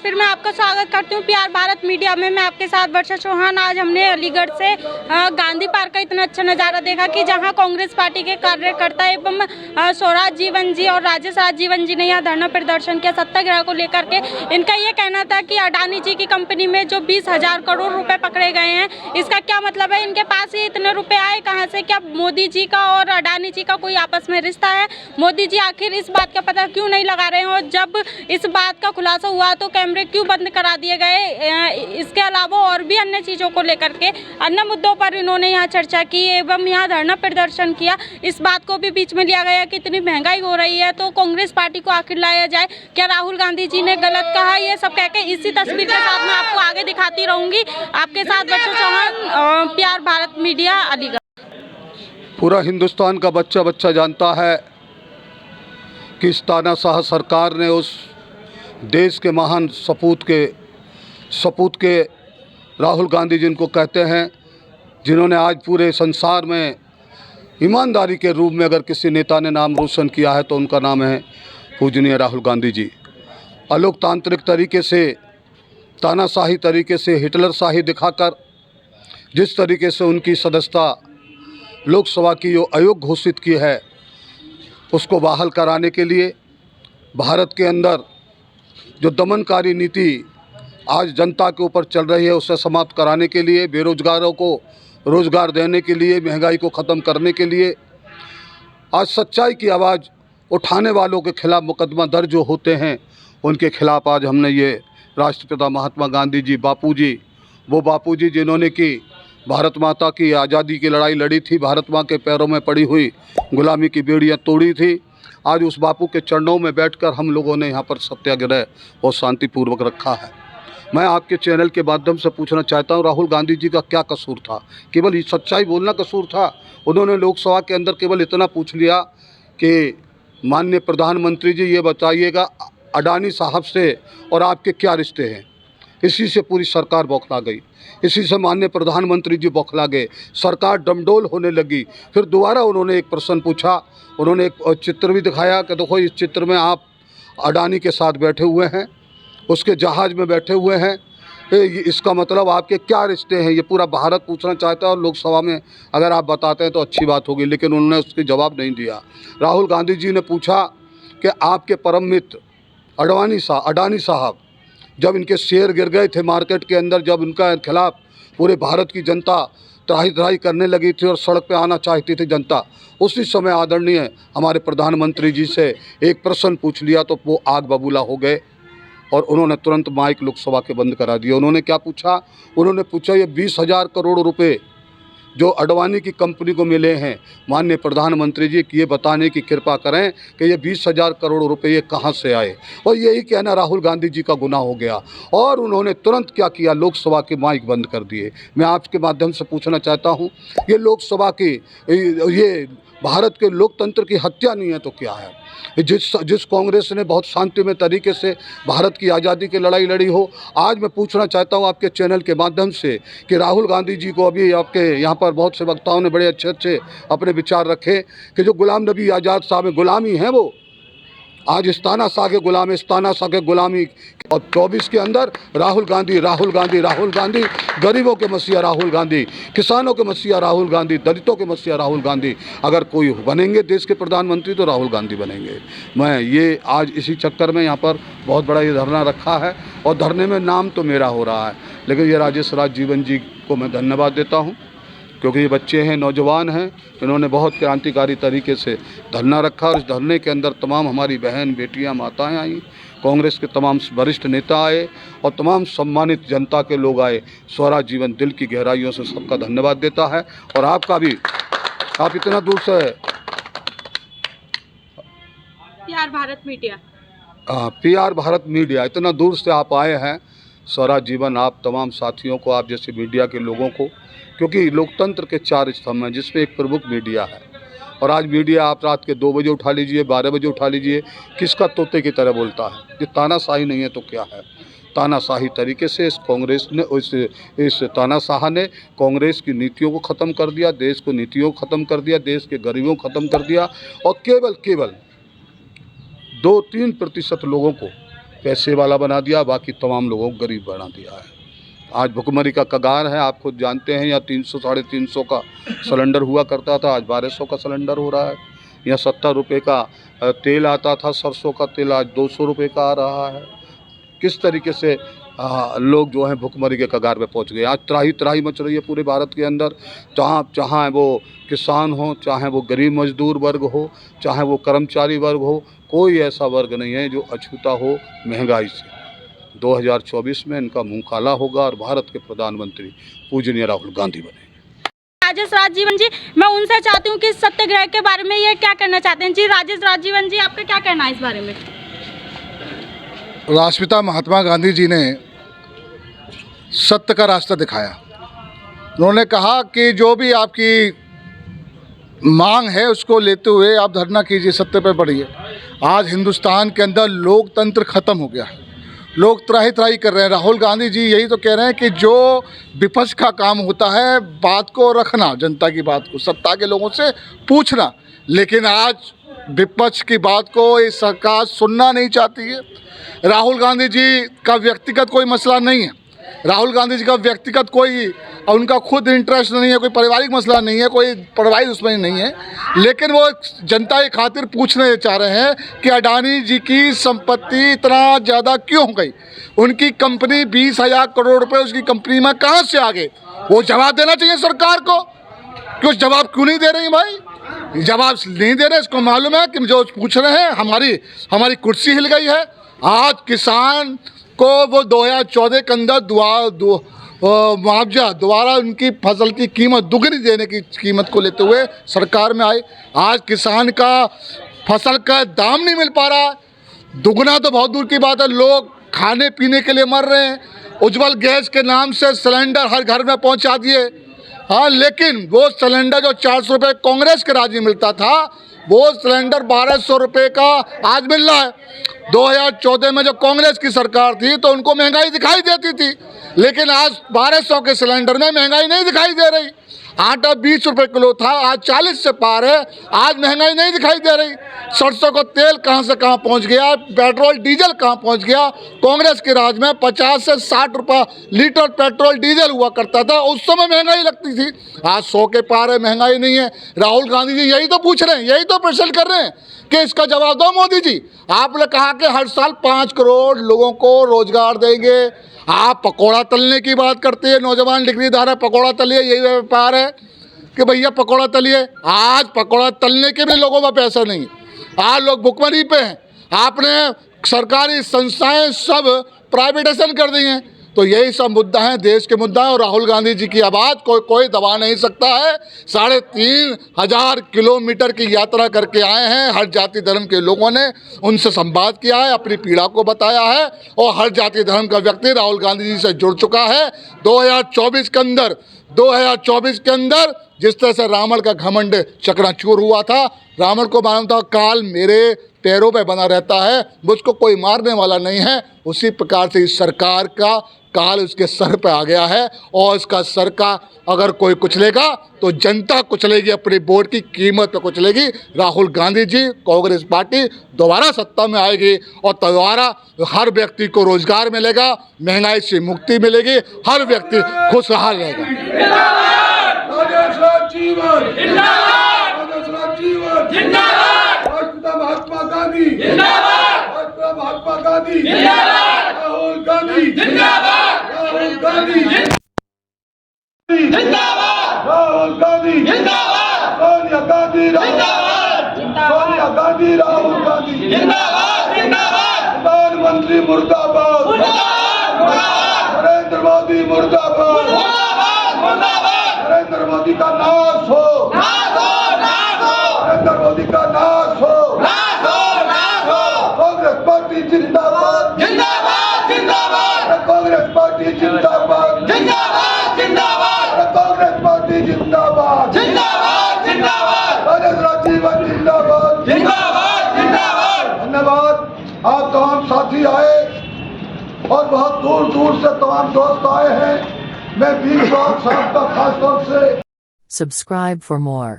फिर मैं आपका स्वागत करती हूँ पीआर भारत मीडिया में। मैं आपके साथ वर्षा चौहान। आज हमने अलीगढ़ से गांधी पार्क का इतना अच्छा नज़ारा देखा कि जहां कांग्रेस पार्टी के कार्यकर्ता एवं स्वराज जीवन जी और राजेश राज जीवन जी ने यहाँ धरना प्रदर्शन किया सत्याग्रह को लेकर के। इनका ये कहना था कि अडानी जी की कंपनी में जो 20,000 करोड़ रुपए पकड़े गए हैं, इसका क्या मतलब है? इनके पास ये इतने रुपए आए कहाँ से? क्या मोदी जी का और अडानी जी का कोई आपस में रिश्ता है? मोदी जी आखिर इस बात का पता क्यों नहीं लगा रहे हैं? और जब इस बात का खुलासा हुआ तो कैमरे क्यों बंद करा दिए गए? इसके अलावा और भी अन्य चीज़ों को लेकर के, अन्य मुद्दों पर इन्होंने यहाँ चर्चा की एवं यहाँ धरना प्रदर्शन किया। इस बात को भी बीच में लिया गया कि इतनी महंगाई हो रही है तो कांग्रेस पार्टी को आखिर लाया जाए। क्या राहुल गांधी जी ने गलत कहा? ये सब कह के इसी तस्वीर के साथ मैं आपको आगे दिखाती रहूंगी। आपके साथ वर्षा चौहान, पीआर भारत मीडिया, अलीगढ़। पूरा हिंदुस्तान का बच्चा बच्चा जानता है कि इस तानाशाह सरकार ने उस देश के महान सपूत के राहुल गांधी जिनको कहते हैं, जिन्होंने आज पूरे संसार में ईमानदारी के रूप में अगर किसी नेता ने नाम रोशन किया है तो उनका नाम है पूजनीय राहुल गांधी जी। अलोकतांत्रिक तरीके से, तानाशाही तरीके से, हिटलर शाही दिखाकर जिस तरीके से उनकी सदस्यता लोकसभा की जो अयोग्य घोषित की है, उसको बहाल कराने के लिए भारत के अंदर जो दमनकारी नीति आज जनता के ऊपर चल रही है उसे समाप्त कराने के लिए, बेरोजगारों को रोज़गार देने के लिए, महंगाई को ख़त्म करने के लिए, आज सच्चाई की आवाज़ उठाने वालों के खिलाफ़ मुकदमा दर्ज जो होते हैं उनके खिलाफ़ आज हमने ये राष्ट्रपिता महात्मा गांधी जी, वो बापू जी जिन्होंने कि भारत माता की आज़ादी की लड़ाई लड़ी थी, भारत माँ के पैरों में पड़ी हुई गुलामी की बेड़ियाँ तोड़ी थी, आज उस बापू के चरणों में बैठकर हम लोगों ने यहाँ पर सत्याग्रह बहुत शांतिपूर्वक रखा है। मैं आपके चैनल के माध्यम से पूछना चाहता हूँ, राहुल गांधी जी का क्या कसूर था? केवल ये सच्चाई बोलना कसूर था? उन्होंने लोकसभा के अंदर केवल इतना पूछ लिया कि माननीय प्रधानमंत्री जी ये बताइएगा अडानी साहब से और आपके क्या रिश्ते हैं? इसी से पूरी सरकार बौखला गई, इसी से माननीय प्रधानमंत्री जी बौखला गए, सरकार डमडोल होने लगी। फिर दोबारा उन्होंने एक प्रश्न पूछा, उन्होंने एक चित्र भी दिखाया कि देखो इस चित्र में आप अडानी के साथ बैठे हुए हैं, उसके जहाज़ में बैठे हुए हैं, इसका मतलब आपके क्या रिश्ते हैं? ये पूरा भारत पूछना चाहता है और लोकसभा में अगर आप बताते हैं तो अच्छी बात होगी, लेकिन उन्होंने उसके जवाब नहीं दिया। राहुल गांधी जी ने पूछा कि आपके परम मित्र अडानी साहब जब इनके शेयर गिर गए थे मार्केट के अंदर, जब उनका खिलाफ पूरे भारत की जनता त्राही करने लगी थी और सड़क पे आना चाहती थी जनता, उसी समय आदरणीय हमारे प्रधानमंत्री जी से एक प्रश्न पूछ लिया तो वो आग बबूला हो गए और उन्होंने तुरंत माइक लोकसभा के बंद करा दिया। उन्होंने क्या पूछा? उन्होंने पूछा ये 20,000 करोड़ रुपए जो अडवाणी की कंपनी को मिले हैं, माननीय प्रधानमंत्री जी ये बताने की कृपा करें कि ये 20,000 करोड़ रुपए ये कहाँ से आए? और यही कहना राहुल गांधी जी का गुनाह हो गया और उन्होंने तुरंत क्या किया? लोकसभा के माइक बंद कर दिए। मैं आपके माध्यम से पूछना चाहता हूँ, ये लोकसभा की ये भारत के लोकतंत्र की हत्या नहीं है तो क्या है? जिस कांग्रेस ने बहुत शांतिमय तरीके से भारत की आज़ादी की लड़ाई लड़ी हो, आज मैं पूछना चाहता हूं आपके चैनल के माध्यम से कि राहुल गांधी जी को, अभी आपके यहाँ पर बहुत से वक्ताओं ने बड़े अच्छे अपने विचार रखे कि जो गुलाम नबी आज़ाद साहब में गुलामी है वो आज इस तानाशाह के गुलामी और 24 के अंदर राहुल गांधी, गरीबों के मसीहा राहुल गांधी, किसानों के मसीहा राहुल गांधी, दलितों के मसीहा राहुल गांधी, अगर कोई बनेंगे देश के प्रधानमंत्री तो राहुल गांधी बनेंगे। मैं ये आज इसी चक्कर में यहाँ पर बहुत बड़ा ये धरना रखा है और धरने में नाम तो मेरा हो रहा है, लेकिन ये राजेश राज जीवन जी को मैं धन्यवाद देता हूँ क्योंकि ये बच्चे हैं, नौजवान हैं, इन्होंने बहुत क्रांतिकारी तरीके से धरना रखा और इस धरने के अंदर तमाम हमारी बहन बेटियां माताएं आई, कांग्रेस के तमाम वरिष्ठ नेता आए और तमाम सम्मानित जनता के लोग आए। स्वराज जीवन दिल की गहराइयों से सबका धन्यवाद देता है और आपका भी, आप इतना दूर से पीआर भारत मीडिया इतना दूर से आप आए हैं। स्वराज जीवन आप तमाम साथियों को, आप जैसे मीडिया के लोगों को, क्योंकि लोकतंत्र के 4 स्तंभ हैं जिसमें एक प्रमुख मीडिया है और आज मीडिया आप रात के 2 बजे उठा लीजिए, 12 बजे उठा लीजिए, किसका तोते की तरह बोलता है। ये तानाशाही नहीं है तो क्या है? तानाशाही तरीके से इस कांग्रेस ने, इस तानाशाह ने कांग्रेस की नीतियों को ख़त्म कर दिया, देश को नीतियों को ख़त्म कर दिया, देश के गरीबों को ख़त्म कर दिया और केवल 2-3% लोगों को पैसे वाला बना दिया, बाकी तमाम लोगों को गरीब बना दिया है। आज भुखमरी का कगार है, आप खुद जानते हैं। यहाँ 300 साढ़े 300 का सिलेंडर हुआ करता था, आज 1200 का सिलेंडर हो रहा है। यहाँ 70 रुपये का तेल आता था, सरसों का तेल आज 200 रुपये का आ रहा है। किस तरीके से लोग जो हैं भुखमरी के कगार पे पहुंच गए। आज त्राही त्राही मच रही है पूरे भारत के अंदर। चाहे वो किसान हो, चाहे वो गरीब मजदूर वर्ग हो, चाहे वो कर्मचारी वर्ग हो, कोई ऐसा वर्ग नहीं है जो अछूता हो महंगाई से। 2024 में इनका मुंह काला होगा और भारत के प्रधानमंत्री पूजनीय राहुल गांधी बने। राजेश राजजीवन जी, मैं उनसे चाहती हूँ कि सत्याग्रह के बारे में ये क्या कहना चाहते हैं। जी राजेश राजजीवन जी, आपका क्या कहना है इस बारे में। राष्ट्रपिता महात्मा गांधी जी ने सत्य का रास्ता दिखाया। उन्होंने कहा कि जो भी आपकी मांग है उसको लेते हुए आप धरना कीजिए, सत्य पे बढ़िए। आज हिंदुस्तान के अंदर लोकतंत्र खत्म हो गया, लोग त्राही त्राही कर रहे हैं। राहुल गांधी जी यही तो कह रहे हैं कि जो विपक्ष का काम होता है बात को रखना, जनता की बात को, सत्ता के लोगों से पूछना, लेकिन आज विपक्ष की बात को ये सरकार सुनना नहीं चाहती है। राहुल गांधी जी का व्यक्तिगत कोई मसला नहीं है, राहुल गांधी जी का व्यक्तिगत कोई उनका खुद इंटरेस्ट नहीं है, कोई पारिवारिक मसला नहीं है, कोई पारिवारिक दुश्मनी नहीं है, लेकिन वो जनता की खातिर पूछने चाह रहे हैं कि अडानी जी की संपत्ति इतना ज़्यादा क्यों हो गई। उनकी कंपनी 20,000 करोड़ रुपए उसकी कंपनी में कहाँ से आ गए, वो जवाब देना चाहिए सरकार को। कुछ जवाब क्यों नहीं दे रही भाई, जवाब नहीं दे रहे। इसको मालूम है कि जो पूछ रहे हैं हमारी कुर्सी हिल गई है। आज किसान को वो 2014 के अंदर मुआवजा दोबारा उनकी फसल की कीमत दुगनी देने की कीमत को लेते हुए सरकार में आए। आज किसान का फसल का दाम नहीं मिल पा रहा है, दुगना तो बहुत दूर की बात है, लोग खाने पीने के लिए मर रहे हैं। उज्ज्वल गैस के नाम से सिलेंडर हर घर में पहुंचा दिए, हाँ, लेकिन वो सिलेंडर जो 400 रुपये कांग्रेस के राज में मिलता था, वो सिलेंडर 1200 रुपये का आज मिल रहा है। 2014 में जब कांग्रेस की सरकार थी तो उनको महंगाई दिखाई देती थी, लेकिन आज 1200 के सिलेंडर में महंगाई नहीं दिखाई दे रही। आटा 20 रुपये किलो था, आज 40 से पार है, आज महंगाई नहीं दिखाई दे रही। सरसों का तेल कहां से कहां पहुंच गया, पेट्रोल डीजल कहां पहुंच गया। कांग्रेस के राज में 50 से 60 रुपये लीटर पेट्रोल डीजल हुआ करता था, उस समय महंगाई लगती थी। आज 100 के पार है, महंगाई नहीं है। राहुल गांधी जी यही तो पूछ रहे हैं, यही तो प्रश्न कर रहे हैं कि इसका जवाब दो मोदी जी। आपने कहा कि हर साल 5 करोड़ लोगों को रोजगार देंगे, आप पकौड़ा तलने की बात करते हैं, नौजवान डिग्रीदार है, पकौड़ा तलिए, यही व्यापार है कि भैया पकौड़ा तलिए। आज पकौड़ा तलने के भी लोगों में पैसा नहीं, आज लोग भुखमरी पे हैं। आपने सरकारी संस्थाएं सब प्राइवेटाइजेशन कर दी हैं। तो यही सब मुद्दा है, देश के मुद्दा है, और राहुल गांधी जी की आवाज़ कोई दबा नहीं सकता है। 3,500 किलोमीटर की यात्रा करके आए हैं, हर जाति धर्म के लोगों ने उनसे संवाद किया है, अपनी पीड़ा को बताया है, और हर जाति धर्म का व्यक्ति राहुल गांधी जी से जुड़ चुका है। 2024 के अंदर जिस तरह से रावण का घमंड चकनाचूर हुआ था, रावण को मालूम था काल मेरे पैरों पे बना रहता है, मुझको कोई मारने वाला नहीं है, उसी प्रकार से इस सरकार का काल उसके सर पे आ गया है, और इसका सर का अगर कोई कुचलेगा तो जनता कुचलेगी, अपनी वोट की कीमत पे कुचलेगी। राहुल गांधी जी, कांग्रेस पार्टी दोबारा सत्ता में आएगी, और दोबारा हर व्यक्ति को रोजगार मिलेगा, महंगाई से मुक्ति मिलेगी, हर व्यक्ति खुशहाल रहेगा। महात्मा गांधी जिंदाबाद, महात्मा गांधी जिंदाबाद, राहुल गांधी जिंदाबाद, राहुल गांधी जिंदाबाद, राहुल गांधी जिंदाबाद, सोनिया गांधी जिंदाबाद, सोनिया गांधी राहुल गांधी जिंदाबाद, जिंदाबाद, प्रधानमंत्री मुर्दाबाद, मुर्दाबाद, नरेंद्र मोदी मुर्दाबाद, मुर्दाबाद, मुर्दाबाद, नरेंद्र मोदी का नाश हो, नाश हो, नाश हो, नरेंद्र मोदी का नाश हो, नाश हो, नाश हो, कांग्रेस पार्टी जिंदाबाद, जिंदाबाद, जिंदाबाद, कांग्रेस पार्टी जिंदाबाद, जिंदाबाद, जिंदाबाद, कांग्रेस पार्टी जिंदाबाद, जिंदाबाद, जिंदाबाद, राजेश राजजीवन जिंदाबाद, जिंदाबाद, जिंदाबाद। धन्यवाद। आप तमाम साथी आए और बहुत दूर दूर से तमाम दोस्त आए हैं। मैं बीच साहब का खास तौर से Subscribe for more.